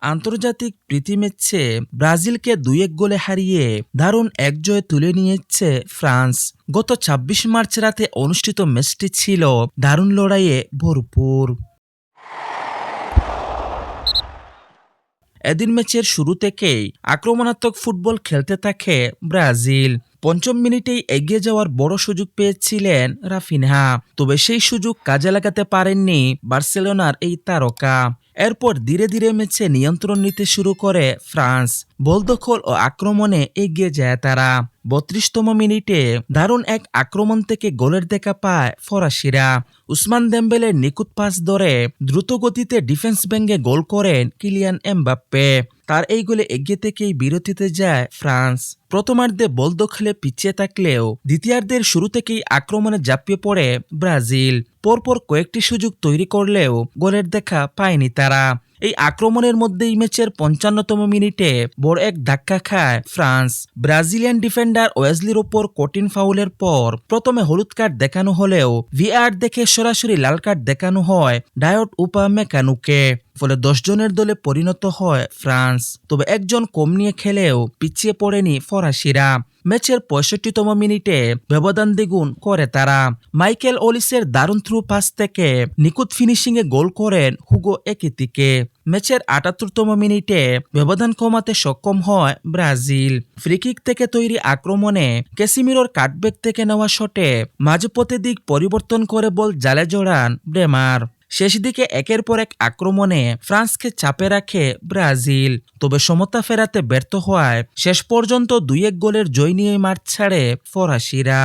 আন্তর্জাতিক প্রীতি ম্যাচে ব্রাজিলকে 2-1 গোলে হারিয়ে দারুণ এক জয়ে তুলে নিয়েছে ফ্রান্স। গত ২৬ মার্চ রাতে অনুষ্ঠিত ম্যাচটি ছিল দারুণ লড়াইয়ে ভরপুর। এদিন ম্যাচের শুরু থেকেই আক্রমণাত্মক ফুটবল খেলতে থাকে ব্রাজিল। পঞ্চম মিনিটেই এগিয়ে যাওয়ার বড় সুযোগ পেয়েছিলেন রাফিনহা, তবে সেই সুযোগ কাজে লাগাতে পারেননি বার্সেলোনার এই তারকা। এরপর ধীরে ধীরে ম্যাচে নিয়ন্ত্রণ নিতে শুরু করে ফ্রান্স। বল দখল ও আক্রমণে এগিয়ে যায় তারা। ৩২তম মিনিটে দারুণ এক আক্রমণ থেকে গোলের দেখা পায় ফরাসিরা। উসমান দেমবেলের নিখুঁত পাস ধরে দ্রুত গতিতে ডিফেন্স ভেঙে গোল করেন কিলিয়ান এমবাপ্পে। তার এই গোলে এগিয়ে থেকেই বিরতিতে যায় ফ্রান্স। প্রথমার্ধে বল দখলে পিছিয়ে থাকলেও দ্বিতীয়ার্ধের শুরু থেকেই আক্রমণে ঝাঁপিয়ে পড়ে ব্রাজিল। পরপর কয়েকটি সুযোগ তৈরি করলেও গোলের দেখা পায়নি তারা। এই আক্রমণের মধ্যেই ম্যাচের ৫৫তম মিনিটে বড় এক ধাক্কা খায় ফ্রান্স। ব্রাজিলিয়ান ডিফেন্ডার ওয়েজলির ওপর কঠিন ফাউলের পর প্রথমে হলুদ কার্ড দেখানো হলেও ভিআর দেখে সরাসরি লাল কার্ড দেখানো হয় ডায়ট উপামেকানুকে। ফলে ১০ জনের দলে পরিণত হয় ফ্রান্স। তবে একজন কম নিয়ে খেলেও পিছিয়ে পড়েনি ফরাসিরা। ম্যাচের ৬৫তম মিনিটে ব্যবধান দ্বিগুণ করে তারা। মাইকেল ওলিসের দারুণ থ্রু পাস থেকে নিখুঁত ফিনিশিংয়ে গোল করেন হুগো একিতিকে। ম্যাচের ৭৮তম মিনিটে ব্যবধান কমাতে সক্ষম হয় ব্রাজিল। ফ্রিকিক থেকে তৈরি আক্রমণে ক্যাসিমিরোর কাটব্যাক থেকে নেওয়া শটে মাঝপথে দিক পরিবর্তন করে বল জালে জড়ান ব্রেমার। শেষ দিকে একের পর এক আক্রমণে ফ্রান্সকে চাপে রাখে ব্রাজিল, তবে সমতা ফেরাতে ব্যর্থ হওয়ায় শেষ পর্যন্ত ২-১ গোলের জয় নিয়ে মাঠ ছাড়ে ফরাসিরা।